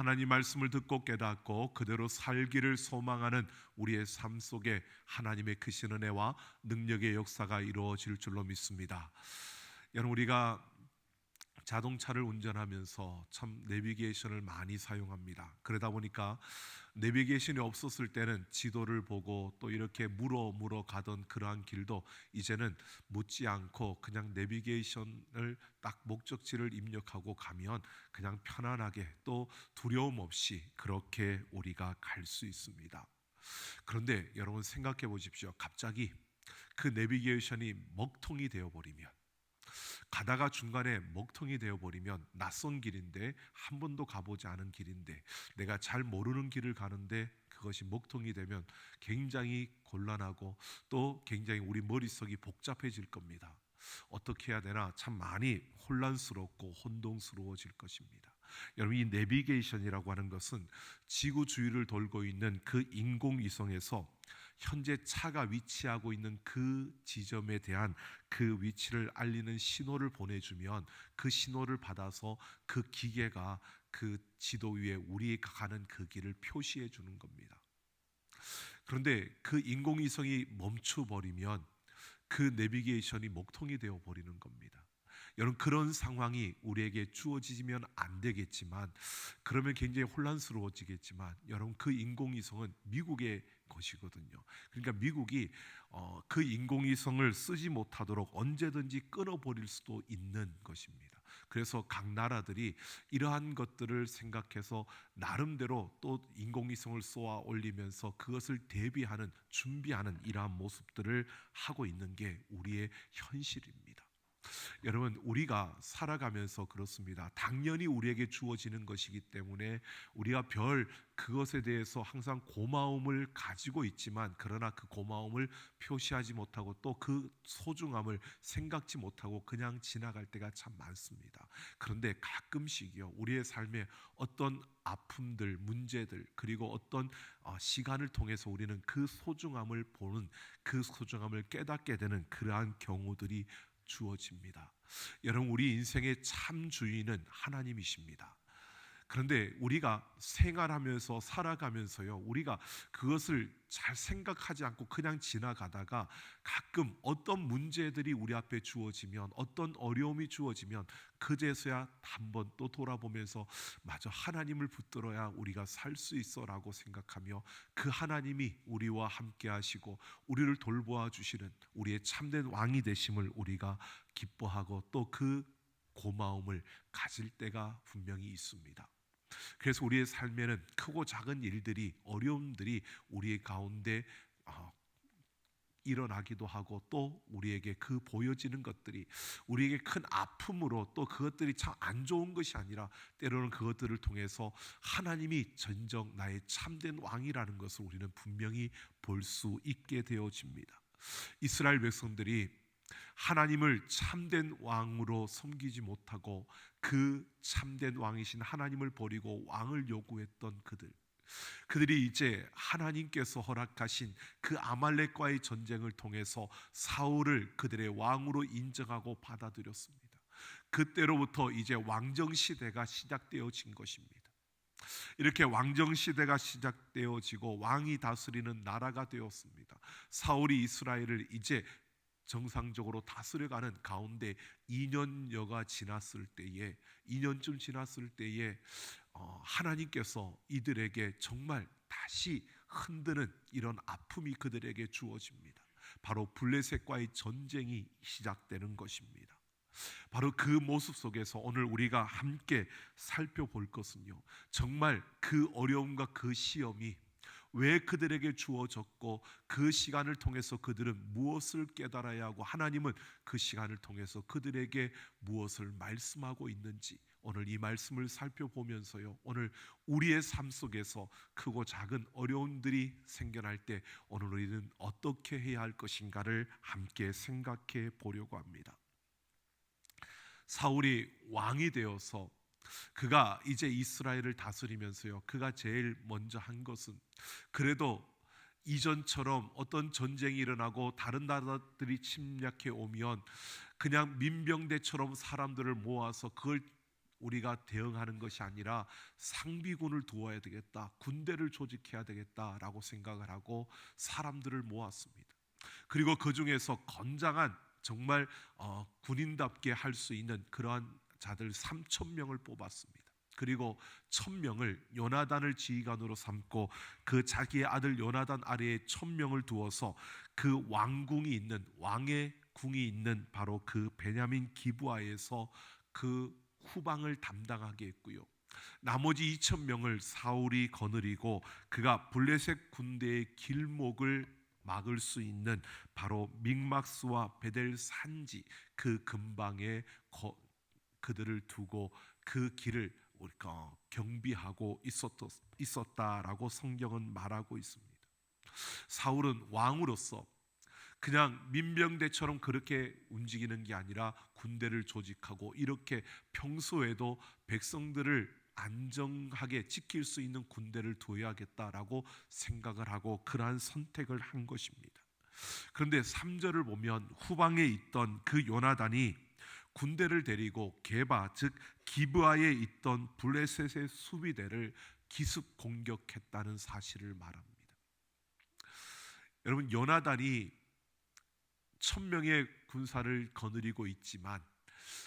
하나님 말씀을 듣고 깨닫고 그대로 살기를 소망하는 우리의 삶 속에 하나님의 크신 은혜와 능력의 역사가 이루어질 줄로 믿습니다. 여러분, 우리가 자동차를 운전하면서 참 내비게이션을 많이 사용합니다. 그러다 보니까 내비게이션이 없었을 때는 지도를 보고 또 이렇게 물어 가던 그러한 길도 이제는 묻지 않고 그냥 내비게이션을 딱 목적지를 입력하고 가면 그냥 편안하게 또 두려움 없이 그렇게 우리가 갈 수 있습니다. 그런데 여러분, 생각해 보십시오. 갑자기 그 내비게이션이 먹통이 되어버리면, 가다가 중간에 먹통이 되어버리면, 낯선 길인데 한 번도 가보지 않은 길인데 내가 잘 모르는 길을 가는데 그것이 먹통이 되면 굉장히 곤란하고 또 굉장히 우리 머릿속이 복잡해질 겁니다. 어떻게 해야 되나 참 많이 혼란스럽고 혼동스러워질 것입니다. 여러분, 이 내비게이션이라고 하는 것은 지구 주위를 돌고 있는 그 인공위성에서 현재 차가 위치하고 있는 그 지점에 대한 그 위치를 알리는 신호를 보내주면 그 신호를 받아서 그 기계가 그 지도 위에 우리가 가는 그 길을 표시해 주는 겁니다. 그런데 그 인공위성이 멈춰버리면 그 내비게이션이 먹통이 되어 버리는 겁니다. 여러분, 그런 상황이 우리에게 주어지면 안 되겠지만, 그러면 굉장히 혼란스러워지겠지만, 여러분, 그 인공위성은 미국의 것이거든요. 그러니까 미국이 그 인공위성을 쓰지 못하도록 언제든지 끊어버릴 수도 있는 것입니다. 그래서 각 나라들이 이러한 것들을 생각해서 나름대로 또 인공위성을 쏘아 올리면서 그것을 대비하는, 준비하는 이러한 모습들을 하고 있는 게 우리의 현실입니다. 여러분, 우리가 살아가면서 그렇습니다. 당연히 우리에게 주어지는 것이기 때문에 우리가 그것에 대해서 항상 고마움을 가지고 있지만, 그러나 그 고마움을 표시하지 못하고 또 그 소중함을 생각지 못하고 그냥 지나갈 때가 참 많습니다. 그런데 가끔씩이요, 우리의 삶에 어떤 아픔들, 문제들, 그리고 어떤 시간을 통해서 우리는 그 소중함을 보는, 그 소중함을 깨닫게 되는 그러한 경우들이 주어집니다. 여러분, 우리 인생의 참 주인은 하나님이십니다. 그런데 우리가 생활하면서 살아가면서요, 우리가 그것을 잘 생각하지 않고 그냥 지나가다가 가끔 어떤 문제들이 우리 앞에 주어지면, 어떤 어려움이 주어지면 그제서야 한번 또 돌아보면서 맞아, 하나님을 붙들어야 우리가 살 수 있어 라고 생각하며 그 하나님이 우리와 함께 하시고 우리를 돌보아 주시는 우리의 참된 왕이 되심을 우리가 기뻐하고 또 그 고마움을 가질 때가 분명히 있습니다. 그래서 우리의 삶에는 크고 작은 일들이, 어려움들이 우리의 가운데 일어나기도 하고, 또 우리에게 그 보여지는 것들이 우리에게 큰 아픔으로, 또 그것들이 참 안 좋은 것이 아니라 때로는 그것들을 통해서 하나님이 진정 나의 참된 왕이라는 것을 우리는 분명히 볼 수 있게 되어집니다. 이스라엘 백성들이 하나님을 참된 왕으로 섬기지 못하고 그 참된 왕이신 하나님을 버리고 왕을 요구했던 그들이 이제 하나님께서 허락하신 그 아말렉과의 전쟁을 통해서 사울을 그들의 왕으로 인정하고 받아들였습니다. 그때로부터 이제 왕정시대가 시작되어진 것입니다. 이렇게 왕정시대가 시작되어지고 왕이 다스리는 나라가 되었습니다. 사울이 이스라엘을 이제 정상적으로 다스려가는 가운데 2년여가 지났을 때에, 2년쯤 지났을 때에 하나님께서 이들에게 정말 다시 흔드는 이런 아픔이 그들에게 주어집니다. 바로 블레셋과의 전쟁이 시작되는 것입니다. 바로 그 모습 속에서 오늘 우리가 함께 살펴볼 것은요, 정말 그 어려움과 그 시험이 왜 그들에게 주어졌고 그 시간을 통해서 그들은 무엇을 깨달아야 하고 하나님은 그 시간을 통해서 그들에게 무엇을 말씀하고 있는지, 오늘 이 말씀을 살펴보면서요, 오늘 우리의 삶 속에서 크고 작은 어려움들이 생겨날 때 오늘 우리는 어떻게 해야 할 것인가를 함께 생각해 보려고 합니다. 사울이 왕이 되어서 그가 이제 이스라엘을 다스리면서요, 그가 제일 먼저 한 것은, 그래도 이전처럼 어떤 전쟁이 일어나고 다른 나라들이 침략해 오면 그냥 민병대처럼 사람들을 모아서 그걸 우리가 대응하는 것이 아니라 상비군을 두어야 되겠다, 군대를 조직해야 되겠다라고 생각을 하고 사람들을 모았습니다. 그리고 그 중에서 건장한 정말 군인답게 할 수 있는 그러한 자들 3,000명을 뽑았습니다. 그리고 1,000명을 요나단을 지휘관으로 삼고 그 자기의 아들 요나단 아래에 1,000명을 두어서 그 왕의 궁이 있는 바로 그 베냐민 기브아에서 그 후방을 담당하게 했고요. 나머지 2,000명을 사울이 거느리고 그가 블레셋 군대의 길목을 막을 수 있는 바로 믹막스와 베델 산지 그 근방에 그들을 두고 그 길을 경비하고 있었다라고 성경은 말하고 있습니다. 사울은 왕으로서 그냥 민병대처럼 그렇게 움직이는 게 아니라 군대를 조직하고 이렇게 평소에도 백성들을 안정하게 지킬 수 있는 군대를 두어야겠다라고 생각을 하고 그러한 선택을 한 것입니다. 그런데 3절을 보면 후방에 있던 그 요나단이 군대를 데리고 게바 즉 기브아에 있던 블레셋의 수비대를 기습 공격했다는 사실을 말합니다. 여러분, 요나단이 1,000명의 군사를 거느리고 있지만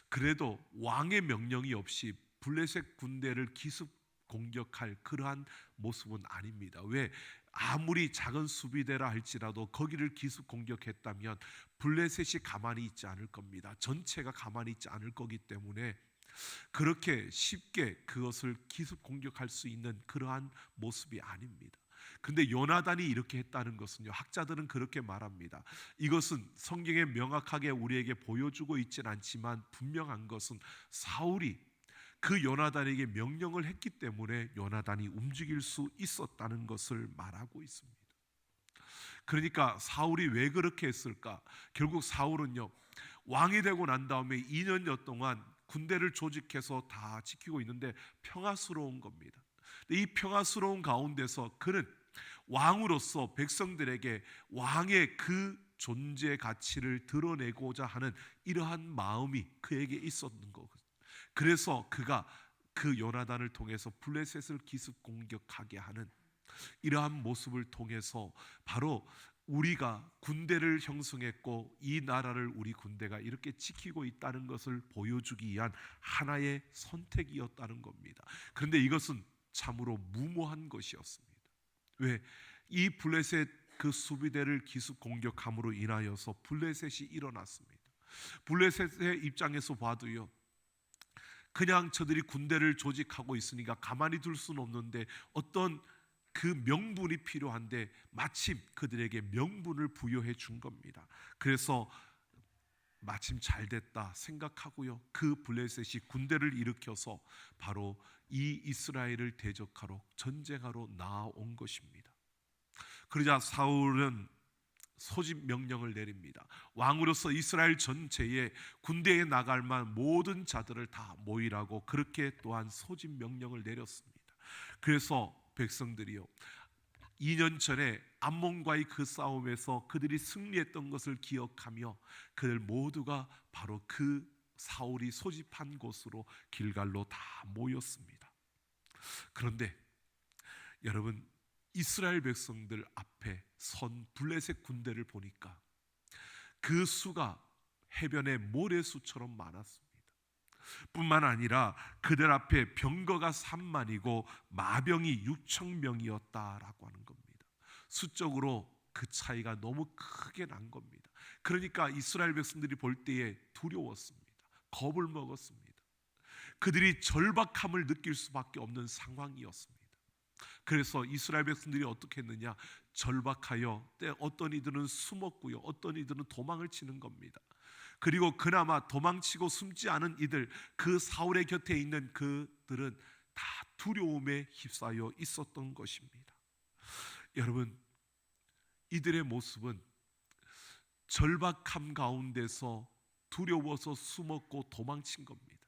그래도 왕의 명령이 없이 블레셋 군대를 기습 공격할 그러한 모습은 아닙니다. 왜? 아무리 작은 수비대라 할지라도 거기를 기습 공격했다면 블레셋이 가만히 있지 않을 겁니다. 전체가 가만히 있지 않을 거기 때문에 그렇게 쉽게 그것을 기습 공격할 수 있는 그러한 모습이 아닙니다. 근데 요나단이 이렇게 했다는 것은요, 학자들은 그렇게 말합니다. 이것은 성경에 명확하게 우리에게 보여주고 있지는 않지만 분명한 것은 사울이 그 요나단에게 명령을 했기 때문에 요나단이 움직일 수 있었다는 것을 말하고 있습니다. 그러니까 사울이 왜 그렇게 했을까? 결국 사울은요, 왕이 되고 난 다음에 2년여 동안 군대를 조직해서 다 지키고 있는데 평화스러운 겁니다. 이 평화스러운 가운데서 그는 왕으로서 백성들에게 왕의 그 존재 가치를 드러내고자 하는 이러한 마음이 그에게 있었는 거거든요. 그래서 그가 그 요나단을 통해서 블레셋을 기습 공격하게 하는 이러한 모습을 통해서 바로 우리가 군대를 형성했고 이 나라를 우리 군대가 이렇게 지키고 있다는 것을 보여주기 위한 하나의 선택이었다는 겁니다. 그런데 이것은 참으로 무모한 것이었습니다. 왜? 이 블레셋 그 수비대를 기습 공격함으로 인하여서 블레셋이 일어났습니다. 블레셋의 입장에서 봐도요, 그냥 저들이 군대를 조직하고 있으니까 가만히 둘 수는 없는데 어떤 그 명분이 필요한데 마침 그들에게 명분을 부여해 준 겁니다. 그래서 마침 잘 됐다 생각하고요, 그 블레셋이 군대를 일으켜서 바로 이 이스라엘을 대적하러 전쟁하러 나아온 것입니다. 그러자 사울은 소집 명령을 내립니다. 왕으로서 이스라엘 전체에 군대에 나갈 만한 모든 자들을 다 모이라고 그렇게 또한 소집 명령을 내렸습니다. 그래서 백성들이요, 2년 전에 암몬과의 그 싸움에서 그들이 승리했던 것을 기억하며 그들 모두가 바로 그 사울이 소집한 곳으로 길갈로 다 모였습니다. 그런데 여러분, 이스라엘 백성들 앞에 선 블레셋 군대를 보니까 그 수가 해변의 모래수처럼 많았습니다. 뿐만 아니라 그들 앞에 병거가 3만이고 마병이 6,000명이었다라고 하는 겁니다. 수적으로 그 차이가 너무 크게 난 겁니다. 그러니까 이스라엘 백성들이 볼 때에 두려웠습니다. 겁을 먹었습니다. 그들이 절박함을 느낄 수밖에 없는 상황이었습니다. 그래서 이스라엘 백성들이 어떻게 했느냐, 절박하여 어떤 이들은 숨었고요, 어떤 이들은 도망을 치는 겁니다. 그리고 그나마 도망치고 숨지 않은 이들, 그 사울의 곁에 있는 그들은 다 두려움에 휩싸여 있었던 것입니다. 여러분, 이들의 모습은 절박함 가운데서 두려워서 숨었고 도망친 겁니다.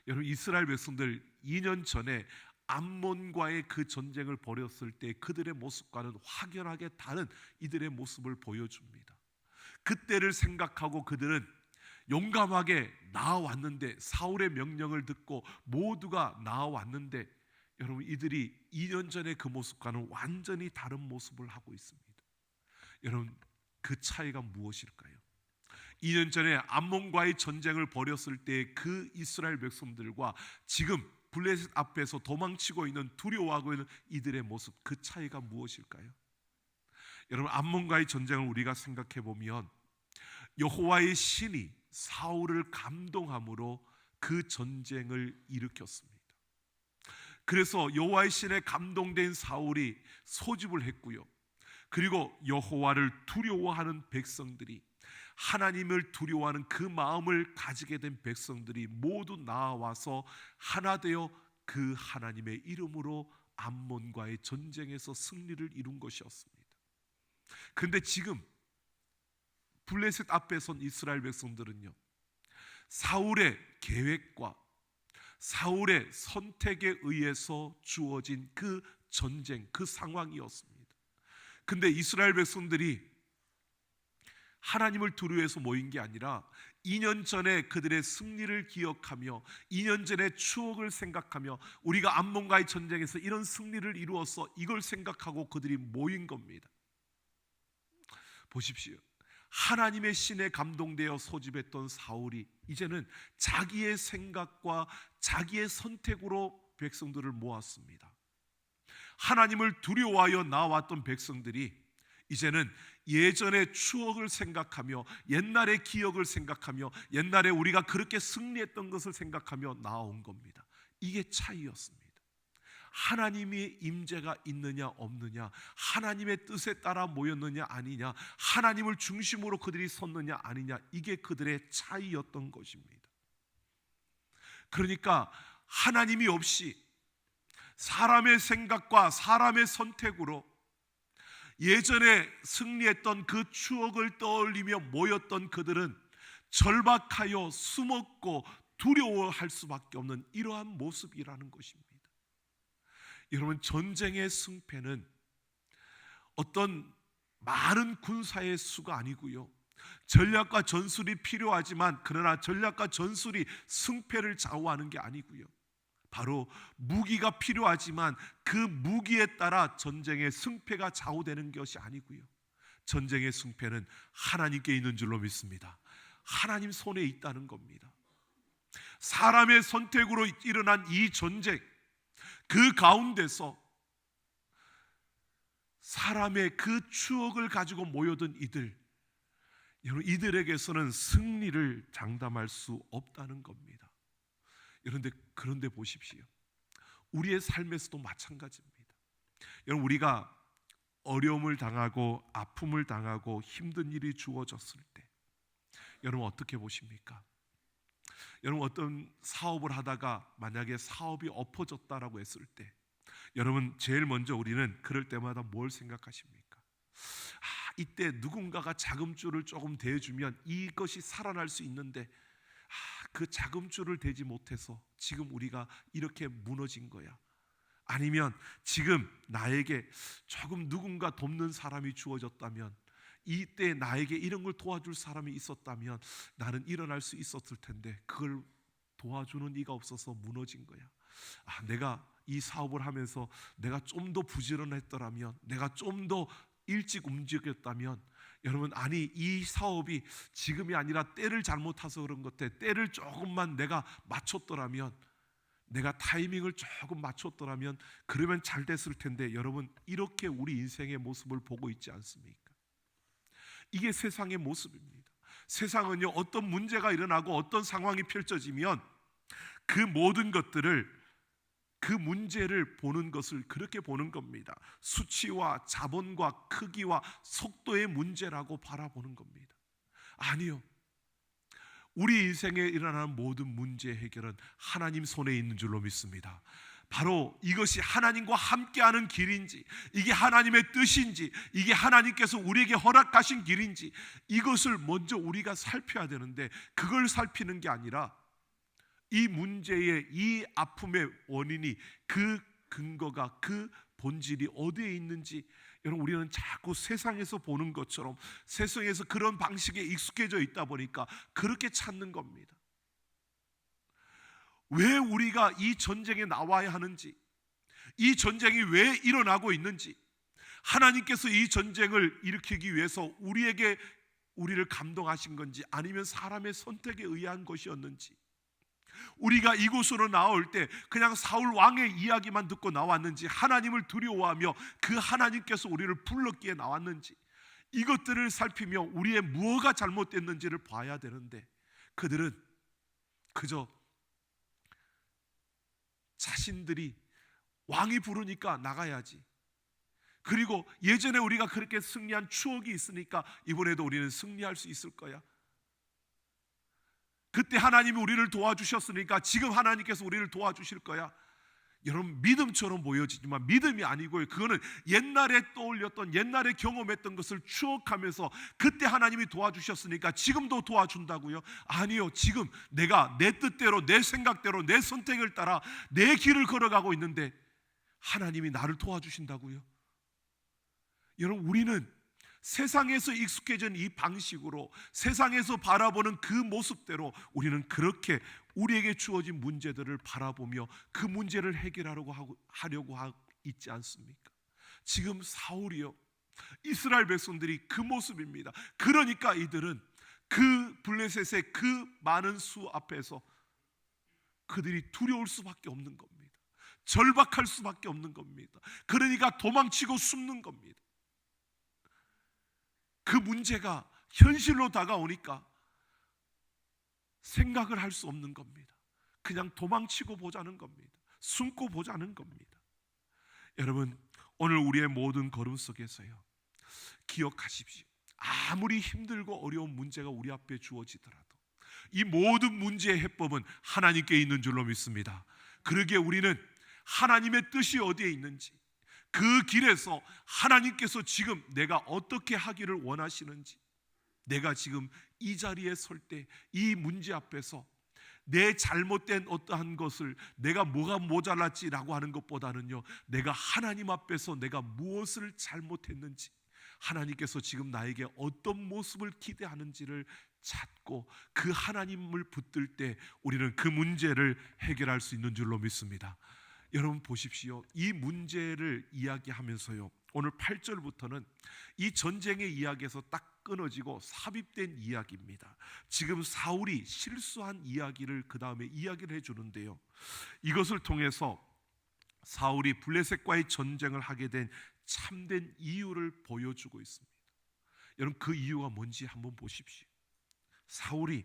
여러분, 이스라엘 백성들 2년 전에 암몬과의 그 전쟁을 벌였을 때 그들의 모습과는 확연하게 다른 이들의 모습을 보여줍니다. 그때를 생각하고 그들은 용감하게 나아왔는데, 사울의 명령을 듣고 모두가 나아왔는데, 여러분 이들이 2년 전의 그 모습과는 완전히 다른 모습을 하고 있습니다. 여러분 그 차이가 무엇일까요? 2년 전에 암몬과의 전쟁을 벌였을 때 그 이스라엘 백성들과 지금 블레셋 앞에서 도망치고 있는, 두려워하고 있는 이들의 모습, 그 차이가 무엇일까요? 여러분 암몬과의 전쟁을 우리가 생각해 보면 여호와의 신이 사울을 감동함으로 그 전쟁을 일으켰습니다. 그래서 여호와의 신에 감동된 사울이 소집을 했고요. 그리고 여호와를 두려워하는 백성들이, 하나님을 두려워하는 그 마음을 가지게 된 백성들이 모두 나와서 하나 되어 그 하나님의 이름으로 암몬과의 전쟁에서 승리를 이룬 것이었습니다. 그런데 지금 블레셋 앞에 선 이스라엘 백성들은요, 사울의 계획과 사울의 선택에 의해서 주어진 그 전쟁, 그 상황이었습니다. 근데 이스라엘 백성들이 하나님을 두려워해서 모인 게 아니라 2년 전에 그들의 승리를 기억하며 2년 전의 추억을 생각하며 우리가 암몬과의 전쟁에서 이런 승리를 이루었어, 이걸 생각하고 그들이 모인 겁니다. 보십시오. 하나님의 신에 감동되어 소집했던 사울이 이제는 자기의 생각과 자기의 선택으로 백성들을 모았습니다. 하나님을 두려워하여 나왔던 백성들이 이제는 예전의 추억을 생각하며 옛날의 기억을 생각하며 옛날에 우리가 그렇게 승리했던 것을 생각하며 나온 겁니다. 이게 차이였습니다. 하나님의 임재가 있느냐 없느냐, 하나님의 뜻에 따라 모였느냐 아니냐, 하나님을 중심으로 그들이 섰느냐 아니냐, 이게 그들의 차이였던 것입니다. 그러니까 하나님이 없이 사람의 생각과 사람의 선택으로 예전에 승리했던 그 추억을 떠올리며 모였던 그들은 절박하여 숨었고 두려워할 수밖에 없는 이러한 모습이라는 것입니다. 여러분 전쟁의 승패는 어떤 많은 군사의 수가 아니고요, 전략과 전술이 필요하지만 그러나 전략과 전술이 승패를 좌우하는 게 아니고요, 바로 무기가 필요하지만 그 무기에 따라 전쟁의 승패가 좌우되는 것이 아니고요, 전쟁의 승패는 하나님께 있는 줄로 믿습니다. 하나님 손에 있다는 겁니다. 사람의 선택으로 일어난 이 전쟁, 그 가운데서 사람의 그 추억을 가지고 모여든 이들, 여러분 이들에게서는 승리를 장담할 수 없다는 겁니다. 그런데 보십시오. 우리의 삶에서도 마찬가지입니다. 여러분 우리가 어려움을 당하고 아픔을 당하고 힘든 일이 주어졌을 때 여러분 어떻게 보십니까? 여러분 어떤 사업을 하다가 만약에 사업이 엎어졌다라고 했을 때 여러분 제일 먼저 우리는 그럴 때마다 뭘 생각하십니까? 이때 누군가가 자금줄을 조금 대주면 이것이 살아날 수 있는데 그 자금줄을 대지 못해서 지금 우리가 이렇게 무너진 거야. 아니면 지금 나에게 조금 누군가 돕는 사람이 주어졌다면, 이때 나에게 이런 걸 도와줄 사람이 있었다면 나는 일어날 수 있었을 텐데 그걸 도와주는 이가 없어서 무너진 거야. 내가 이 사업을 하면서 내가 좀 더 부지런했더라면, 내가 좀 더 일찍 움직였다면, 여러분 이 사업이 지금이 아니라 때를 잘못 타서 그런 것 같아. 때를 조금만 내가 맞췄더라면, 내가 타이밍을 조금 맞췄더라면 그러면 잘 됐을 텐데, 여러분 이렇게 우리 인생의 모습을 보고 있지 않습니까? 이게 세상의 모습입니다. 세상은요, 어떤 문제가 일어나고 어떤 상황이 펼쳐지면 그 모든 것들을, 그 문제를 보는 것을 그렇게 보는 겁니다. 수치와 자본과 크기와 속도의 문제라고 바라보는 겁니다. 아니요, 우리 인생에 일어나는 모든 문제 해결은 하나님 손에 있는 줄로 믿습니다. 바로 이것이 하나님과 함께하는 길인지, 이게 하나님의 뜻인지, 이게 하나님께서 우리에게 허락하신 길인지, 이것을 먼저 우리가 살펴야 되는데, 그걸 살피는 게 아니라 이 문제의, 이 아픔의 원인이, 그 근거가, 그 본질이 어디에 있는지 여러분, 우리는 자꾸 세상에서 보는 것처럼 세상에서 그런 방식에 익숙해져 있다 보니까 그렇게 찾는 겁니다. 왜 우리가 이 전쟁에 나와야 하는지, 이 전쟁이 왜 일어나고 있는지, 하나님께서 이 전쟁을 일으키기 위해서 우리를 감동하신 건지, 아니면 사람의 선택에 의한 것이었는지, 우리가 이곳으로 나올 때 그냥 사울 왕의 이야기만 듣고 나왔는지, 하나님을 두려워하며 그 하나님께서 우리를 불렀기에 나왔는지, 이것들을 살피며 우리의 무엇가 잘못됐는지를 봐야 되는데, 그들은 그저 자신들이 왕이 부르니까 나가야지, 그리고 예전에 우리가 그렇게 승리한 추억이 있으니까 이번에도 우리는 승리할 수 있을 거야, 그때 하나님이 우리를 도와주셨으니까 지금 하나님께서 우리를 도와주실 거야. 여러분, 믿음처럼 보여지지만 믿음이 아니고요, 그거는 옛날에 떠올렸던, 옛날에 경험했던 것을 추억하면서 그때 하나님이 도와주셨으니까 지금도 도와준다고요? 아니요. 지금 내가 내 뜻대로, 내 생각대로, 내 선택을 따라 내 길을 걸어가고 있는데 하나님이 나를 도와주신다고요? 여러분, 우리는 세상에서 익숙해진 이 방식으로, 세상에서 바라보는 그 모습대로 우리는 그렇게 우리에게 주어진 문제들을 바라보며 그 문제를 해결하려고 있지 않습니까? 지금 사울이요, 이스라엘 백성들이 그 모습입니다. 그러니까 이들은 그 블레셋의 그 많은 수 앞에서 그들이 두려울 수밖에 없는 겁니다. 절박할 수밖에 없는 겁니다. 그러니까 도망치고 숨는 겁니다. 그 문제가 현실로 다가오니까 생각을 할 수 없는 겁니다. 그냥 도망치고 보자는 겁니다. 숨고 보자는 겁니다. 여러분, 오늘 우리의 모든 걸음 속에서요, 기억하십시오. 아무리 힘들고 어려운 문제가 우리 앞에 주어지더라도 이 모든 문제의 해법은 하나님께 있는 줄로 믿습니다. 그러기에 우리는 하나님의 뜻이 어디에 있는지, 그 길에서 하나님께서 지금 내가 어떻게 하기를 원하시는지, 내가 지금 이 자리에 설 때 이 문제 앞에서 내 잘못된 어떠한 것을, 내가 뭐가 모자랐지라고 하는 것보다는요, 내가 하나님 앞에서 내가 무엇을 잘못했는지, 하나님께서 지금 나에게 어떤 모습을 기대하는지를 찾고 그 하나님을 붙들 때 우리는 그 문제를 해결할 수 있는 줄로 믿습니다. 여러분 보십시오. 이 문제를 이야기하면서요, 오늘 8절부터는 이 전쟁의 이야기에서 딱 끊어지고 삽입된 이야기입니다. 지금 사울이 실수한 이야기를 그 다음에 이야기를 해주는데요, 이것을 통해서 사울이 블레셋과의 전쟁을 하게 된 참된 이유를 보여주고 있습니다. 여러분, 그 이유가 뭔지 한번 보십시오. 사울이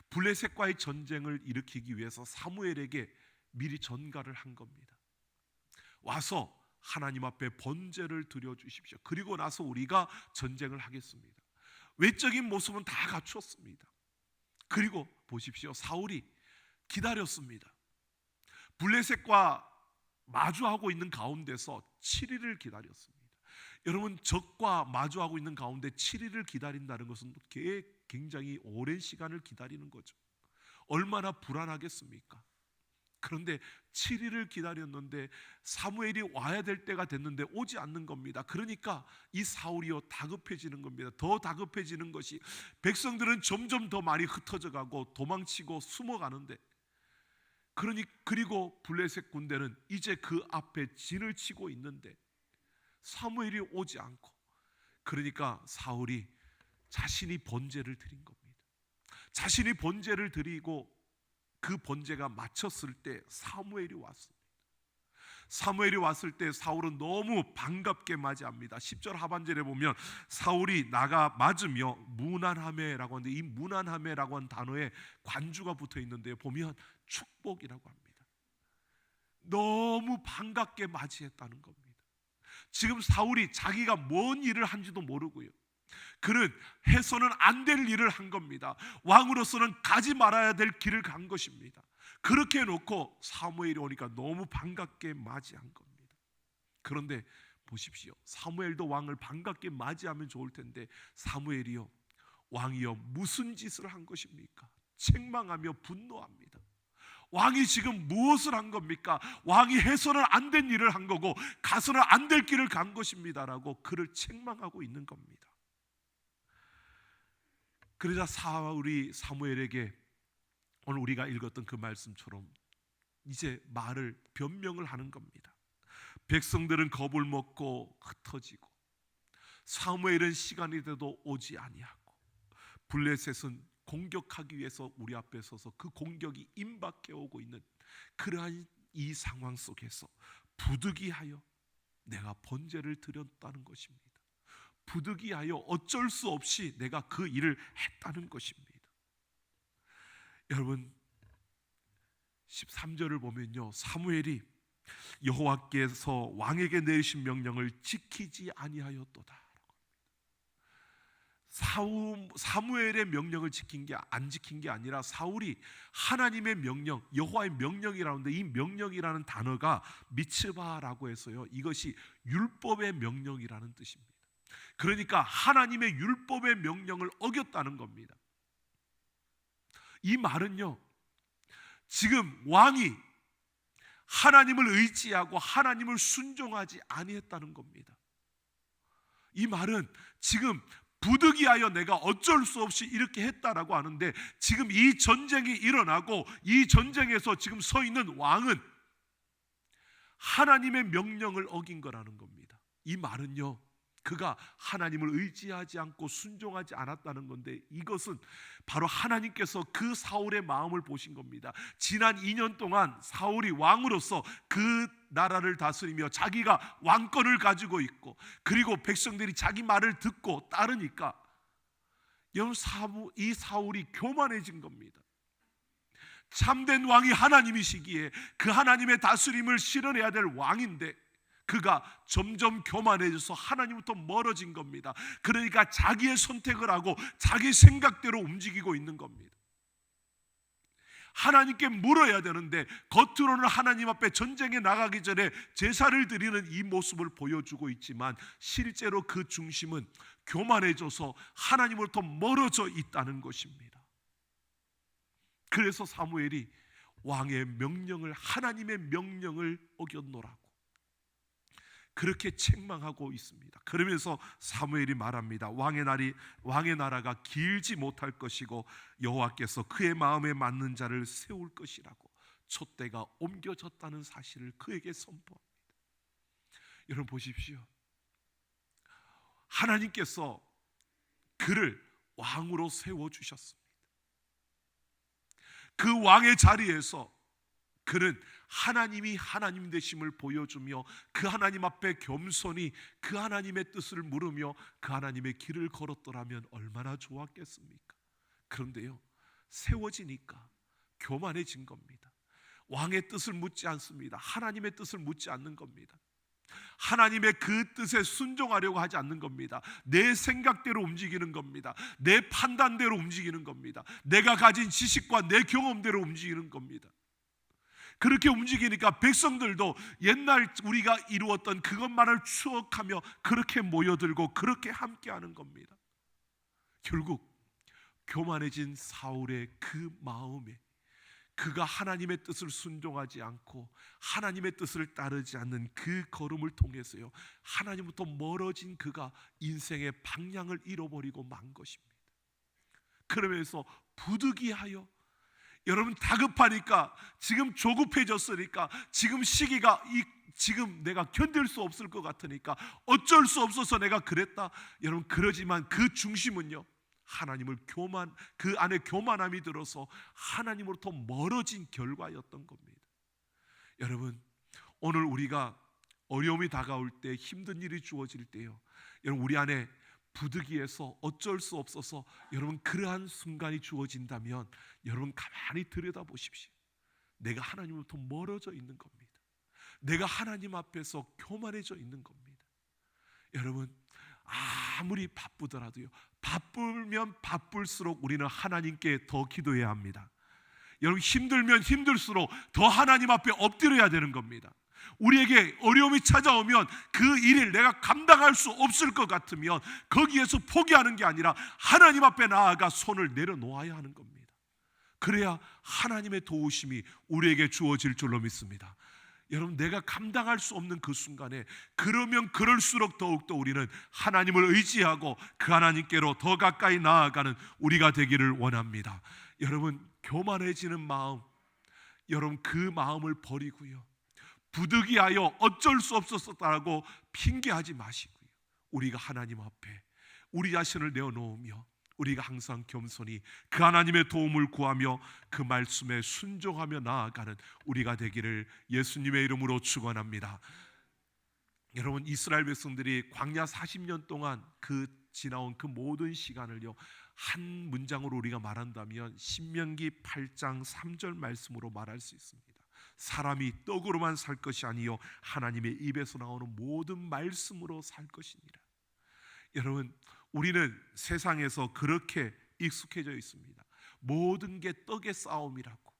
블레셋과의 전쟁을 일으키기 위해서 사무엘에게 미리 전가를 한 겁니다. 와서 하나님 앞에 번제를 드려주십시오. 그리고 나서 우리가 전쟁을 하겠습니다. 외적인 모습은 다 갖추었습니다. 그리고 보십시오, 사울이 기다렸습니다. 블레셋과 마주하고 있는 가운데서 7일을 기다렸습니다. 여러분, 적과 마주하고 있는 가운데 7일을 기다린다는 것은 굉장히 오랜 시간을 기다리는 거죠. 얼마나 불안하겠습니까? 그런데 7일을 기다렸는데 사무엘이 와야 될 때가 됐는데 오지 않는 겁니다. 그러니까 이 사울이요, 다급해지는 겁니다. 더 다급해지는 것이, 백성들은 점점 더 많이 흩어져 가고 도망치고 숨어가는데, 그리고 블레셋 군대는 이제 그 앞에 진을 치고 있는데 사무엘이 오지 않고, 그러니까 사울이 자신이 번제를 드린 겁니다. 자신이 번제를 드리고 그 번제가 마쳤을 때 사무엘이 왔습니다. 사무엘이 왔을 때 사울은 너무 반갑게 맞이합니다. 10절 하반절에 보면 사울이 나가 맞으며 무난하매라고 하는데, 이 무난하매라고 하는 단어에 관주가 붙어 있는데 보면 축복이라고 합니다. 너무 반갑게 맞이했다는 겁니다. 지금 사울이 자기가 뭔 일을 한지도 모르고요, 그는 해서는 안 될 일을 한 겁니다. 왕으로서는 가지 말아야 될 길을 간 것입니다. 그렇게 해놓고 사무엘이 오니까 너무 반갑게 맞이한 겁니다. 그런데 보십시오, 사무엘도 왕을 반갑게 맞이하면 좋을 텐데 사무엘이요, 왕이요 무슨 짓을 한 것입니까? 책망하며 분노합니다. 왕이 지금 무엇을 한 겁니까? 왕이 해서는 안 된 일을 한 거고 가서는 안 될 길을 간 것입니다라고 그를 책망하고 있는 겁니다. 그러자 사울이 사무엘에게 오늘 우리가 읽었던 그 말씀처럼 이제 말을 변명을 하는 겁니다. 백성들은 겁을 먹고 흩어지고 사무엘은 시간이 돼도 오지 아니하고 블레셋은 공격하기 위해서 우리 앞에 서서 그 공격이 임박해 오고 있는 그러한 이 상황 속에서 부득이하여 내가 번제를 드렸다는 것입니다. 부득이하여 어쩔 수 없이 내가 그 일을 했다는 것입니다. 여러분 13절을 보면요, 사무엘이 여호와께서 왕에게 내리신 명령을 지키지 아니하였도다. 사무엘의 명령을 안 지킨 게 아니라 사울이 하나님의 명령, 여호와의 명령이라는데 이 명령이라는 단어가 미츠바라고 해서요, 이것이 율법의 명령이라는 뜻입니다. 그러니까 하나님의 율법의 명령을 어겼다는 겁니다. 이 말은요, 지금 왕이 하나님을 의지하고 하나님을 순종하지 아니했다는 겁니다. 이 말은 지금 부득이하여 내가 어쩔 수 없이 이렇게 했다라고 하는데, 지금 이 전쟁이 일어나고 이 전쟁에서 지금 서 있는 왕은 하나님의 명령을 어긴 거라는 겁니다. 이 말은요, 그가 하나님을 의지하지 않고 순종하지 않았다는 건데, 이것은 바로 하나님께서 그 사울의 마음을 보신 겁니다. 지난 2년 동안 사울이 왕으로서 그 나라를 다스리며 자기가 왕권을 가지고 있고, 그리고 백성들이 자기 말을 듣고 따르니까 이 사울이 교만해진 겁니다. 참된 왕이 하나님이시기에 그 하나님의 다스림을 실현해야 될 왕인데 그가 점점 교만해져서 하나님부터 멀어진 겁니다. 그러니까 자기의 선택을 하고 자기 생각대로 움직이고 있는 겁니다. 하나님께 물어야 되는데 겉으로는 하나님 앞에 전쟁에 나가기 전에 제사를 드리는 이 모습을 보여주고 있지만 실제로 그 중심은 교만해져서 하나님으로부터 멀어져 있다는 것입니다. 그래서 사무엘이 왕의 명령을, 하나님의 명령을 어겼노라고 그렇게 책망하고 있습니다. 그러면서 사무엘이 말합니다. 왕의 나라가 길지 못할 것이고 여호와께서 그의 마음에 맞는 자를 세울 것이라고 촛대가 옮겨졌다는 사실을 그에게 선포합니다. 여러분 보십시오. 하나님께서 그를 왕으로 세워주셨습니다. 그 왕의 자리에서 그는 하나님이 하나님 되심을 보여주며 그 하나님 앞에 겸손히 그 하나님의 뜻을 물으며 그 하나님의 길을 걸었더라면 얼마나 좋았겠습니까? 그런데요, 세워지니까 교만해진 겁니다. 왕의 뜻을 묻지 않습니다. 하나님의 뜻을 묻지 않는 겁니다. 하나님의 그 뜻에 순종하려고 하지 않는 겁니다. 내 생각대로 움직이는 겁니다. 내 판단대로 움직이는 겁니다. 내가 가진 지식과 내 경험대로 움직이는 겁니다. 그렇게 움직이니까 백성들도 옛날 우리가 이루었던 그것만을 추억하며 그렇게 모여들고 그렇게 함께하는 겁니다. 결국 교만해진 사울의 그 마음에 그가 하나님의 뜻을 순종하지 않고 하나님의 뜻을 따르지 않는 그 걸음을 통해서요, 하나님부터 멀어진 그가 인생의 방향을 잃어버리고 만 것입니다. 그러면서 부득이하여, 여러분 다급하니까, 지금 조급해졌으니까, 지금 시기가 지금 내가 견딜 수 없을 것 같으니까 어쩔 수 없어서 내가 그랬다. 여러분 그러지만 그 중심은요, 하나님을 그 안에 교만함이 들어서 하나님으로부터 멀어진 결과였던 겁니다. 여러분 오늘 우리가 어려움이 다가올 때, 힘든 일이 주어질 때요, 여러분 우리 안에 부득이해서 어쩔 수 없어서 여러분 그러한 순간이 주어진다면 여러분 가만히 들여다보십시오. 내가 하나님으로부터 멀어져 있는 겁니다. 내가 하나님 앞에서 교만해져 있는 겁니다. 여러분 아무리 바쁘더라도요, 바쁘면 바쁠수록 우리는 하나님께 더 기도해야 합니다. 여러분 힘들면 힘들수록 더 하나님 앞에 엎드려야 되는 겁니다. 우리에게 어려움이 찾아오면 그 일을 내가 감당할 수 없을 것 같으면 거기에서 포기하는 게 아니라 하나님 앞에 나아가 손을 내려놓아야 하는 겁니다. 그래야 하나님의 도우심이 우리에게 주어질 줄로 믿습니다. 여러분, 내가 감당할 수 없는 그 순간에 그러면 그럴수록 더욱더 우리는 하나님을 의지하고 그 하나님께로 더 가까이 나아가는 우리가 되기를 원합니다. 여러분, 교만해지는 마음, 여러분 그 마음을 버리고요, 부득이하여 어쩔 수 없었다라고 핑계하지 마시고요, 우리가 하나님 앞에 우리 자신을 내어놓으며 우리가 항상 겸손히 그 하나님의 도움을 구하며 그 말씀에 순종하며 나아가는 우리가 되기를 예수님의 이름으로 축원합니다. 여러분, 이스라엘 백성들이 광야 40년 동안 지나온 그 모든 시간을요, 한 문장으로 우리가 말한다면 신명기 8장 3절 말씀으로 말할 수 있습니다. 사람이 떡으로만 살 것이 아니요 하나님의 입에서 나오는 모든 말씀으로 살 것이니라. 여러분, 우리는 세상에서 그렇게 익숙해져 있습니다. 모든 게 떡의 싸움이라고,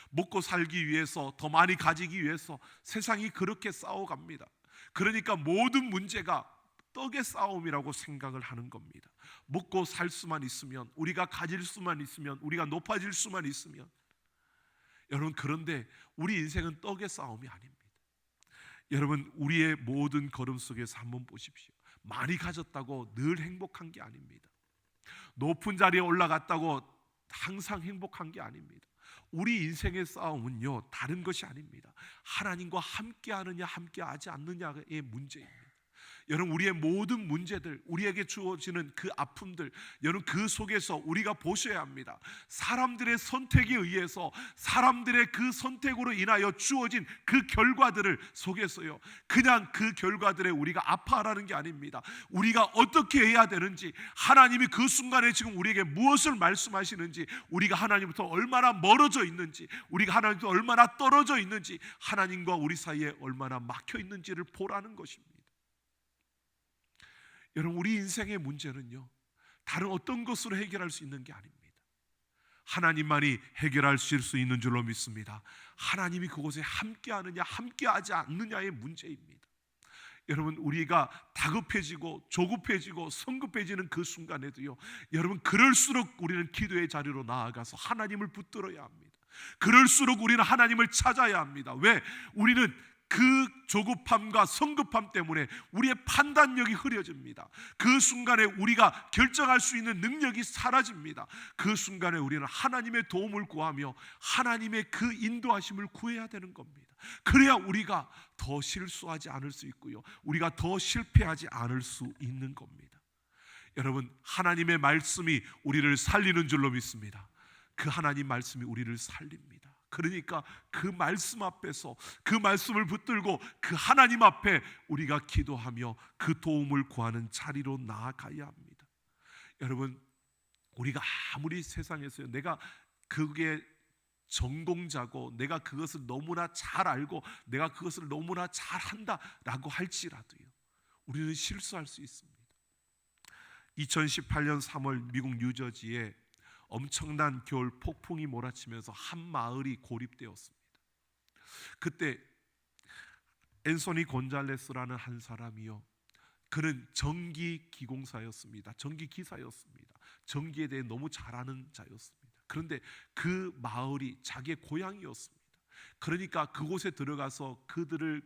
먹고 살기 위해서, 더 많이 가지기 위해서 세상이 그렇게 싸워갑니다. 그러니까 모든 문제가 떡의 싸움이라고 생각을 하는 겁니다. 먹고 살 수만 있으면, 우리가 가질 수만 있으면, 우리가 높아질 수만 있으면. 여러분, 그런데 우리 인생은 떡의 싸움이 아닙니다. 여러분, 우리의 모든 걸음 속에서 한번 보십시오. 많이 가졌다고 늘 행복한 게 아닙니다. 높은 자리에 올라갔다고 항상 행복한 게 아닙니다. 우리 인생의 싸움은요, 다른 것이 아닙니다. 하나님과 함께하느냐 함께하지 않느냐의 문제입니다. 여러분, 우리의 모든 문제들, 우리에게 주어지는 그 아픔들, 여러분 그 속에서 우리가 보셔야 합니다. 사람들의 선택에 의해서, 사람들의 그 선택으로 인하여 주어진 그 결과들을 속에서요, 그냥 그 결과들에 우리가 아파하라는 게 아닙니다. 우리가 어떻게 해야 되는지, 하나님이 그 순간에 지금 우리에게 무엇을 말씀하시는지, 우리가 하나님부터 얼마나 멀어져 있는지, 우리가 하나님부터 얼마나 떨어져 있는지, 하나님과 우리 사이에 얼마나 막혀 있는지를 보라는 것입니다. 여러분, 우리 인생의 문제는요, 다른 어떤 것으로 해결할 수 있는 게 아닙니다. 하나님만이 해결하실 수 있는 줄로 믿습니다. 하나님이 그곳에 함께하느냐 함께하지 않느냐의 문제입니다. 여러분, 우리가 다급해지고 조급해지고 성급해지는 그 순간에도요, 여러분 그럴수록 우리는 기도의 자리로 나아가서 하나님을 붙들어야 합니다. 그럴수록 우리는 하나님을 찾아야 합니다. 왜? 우리는 그 조급함과 성급함 때문에 우리의 판단력이 흐려집니다. 그 순간에 우리가 결정할 수 있는 능력이 사라집니다. 그 순간에 우리는 하나님의 도움을 구하며 하나님의 그 인도하심을 구해야 되는 겁니다. 그래야 우리가 더 실수하지 않을 수 있고요, 우리가 더 실패하지 않을 수 있는 겁니다. 여러분, 하나님의 말씀이 우리를 살리는 줄로 믿습니다. 그 하나님 말씀이 우리를 살립니다. 그러니까 그 말씀 앞에서, 그 말씀을 붙들고 그 하나님 앞에 우리가 기도하며 그 도움을 구하는 자리로 나아가야 합니다. 여러분, 우리가 아무리 세상에서요, 내가 그게 전공자고 내가 그것을 너무나 잘 알고 내가 그것을 너무나 잘한다라고 할지라도요, 우리는 실수할 수 있습니다. 2018년 3월 미국 뉴저지에 엄청난 겨울 폭풍이 몰아치면서 한 마을이 고립되었습니다. 그때 앤소니 곤잘레스라는 한 사람이요, 그는 전기 기공사였습니다. 전기 기사였습니다. 전기에 대해 너무 잘 아는 자였습니다. 그런데 그 마을이 자기의 고향이었습니다. 그러니까 그곳에 들어가서 그들을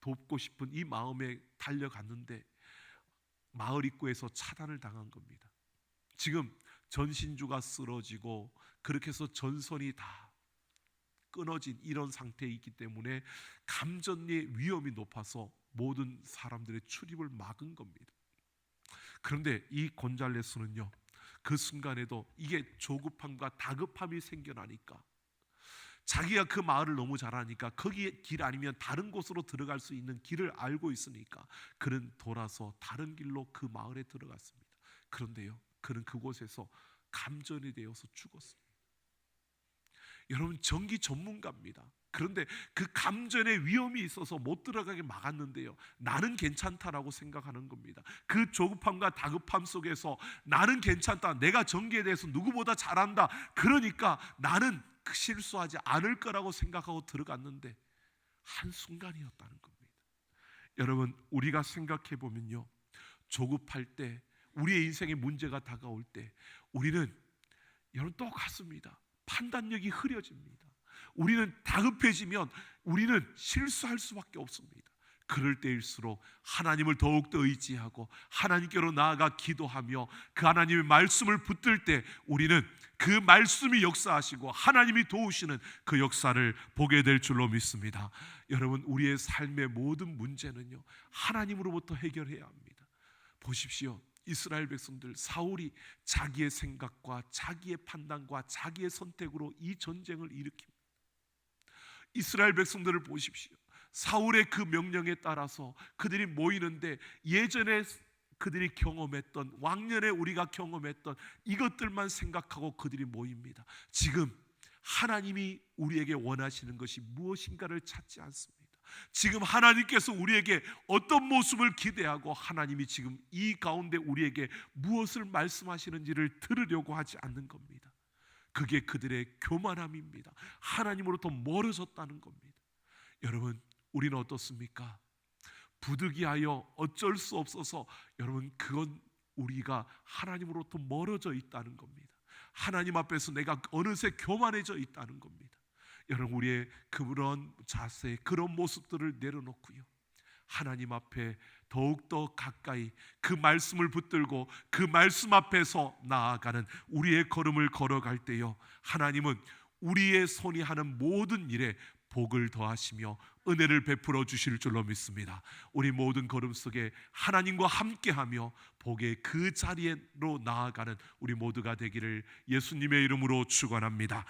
돕고 싶은 이 마음에 달려갔는데 마을 입구에서 차단을 당한 겁니다. 지금 전신주가 쓰러지고 그렇게 해서 전선이 다 끊어진 이런 상태에 있기 때문에 감전의 위험이 높아서 모든 사람들의 출입을 막은 겁니다. 그런데 이 곤잘레스는요, 그 순간에도 이게 조급함과 다급함이 생겨나니까, 자기가 그 마을을 너무 잘 아니까 거기 길 아니면 다른 곳으로 들어갈 수 있는 길을 알고 있으니까 그는 돌아서 다른 길로 그 마을에 들어갔습니다. 그런데요, 그는 그곳에서 감전이 되어서 죽었습니다. 여러분, 전기 전문가입니다. 그런데 그 감전의 위험이 있어서 못 들어가게 막았는데요, 나는 괜찮다라고 생각하는 겁니다. 그 조급함과 다급함 속에서 나는 괜찮다, 내가 전기에 대해서 누구보다 잘한다, 그러니까 나는 실수하지 않을 거라고 생각하고 들어갔는데 한순간이었다는 겁니다. 여러분, 우리가 생각해 보면요, 조급할 때, 우리의 인생에 문제가 다가올 때 우리는 여러분 똑같습니다. 판단력이 흐려집니다. 우리는 다급해지면 우리는 실수할 수밖에 없습니다. 그럴 때일수록 하나님을 더욱더 의지하고 하나님께로 나아가 기도하며 그 하나님의 말씀을 붙들 때 우리는 그 말씀이 역사하시고 하나님이 도우시는 그 역사를 보게 될 줄로 믿습니다. 여러분, 우리의 삶의 모든 문제는요, 하나님으로부터 해결해야 합니다. 보십시오. 이스라엘 백성들, 사울이 자기의 생각과 자기의 판단과 자기의 선택으로 이 전쟁을 일으킵니다. 이스라엘 백성들을 보십시오. 사울의 그 명령에 따라서 그들이 모이는데 예전에 그들이 경험했던, 왕년에 우리가 경험했던 이것들만 생각하고 그들이 모입니다. 지금 하나님이 우리에게 원하시는 것이 무엇인가를 찾지 않습니다. 지금 하나님께서 우리에게 어떤 모습을 기대하고 하나님이 지금 이 가운데 우리에게 무엇을 말씀하시는지를 들으려고 하지 않는 겁니다. 그게 그들의 교만함입니다. 하나님으로부터 멀어졌다는 겁니다. 여러분, 우리는 어떻습니까? 부득이하여 어쩔 수 없어서 여러분, 그건 우리가 하나님으로부터 멀어져 있다는 겁니다. 하나님 앞에서 내가 어느새 교만해져 있다는 겁니다. 여러분, 우리의 그런 자세, 그런 모습들을 내려놓고요, 하나님 앞에 더욱더 가까이 그 말씀을 붙들고 그 말씀 앞에서 나아가는 우리의 걸음을 걸어갈 때요, 하나님은 우리의 손이 하는 모든 일에 복을 더하시며 은혜를 베풀어 주실 줄로 믿습니다. 우리 모든 걸음 속에 하나님과 함께하며 복의 그 자리로 나아가는 우리 모두가 되기를 예수님의 이름으로 축원합니다.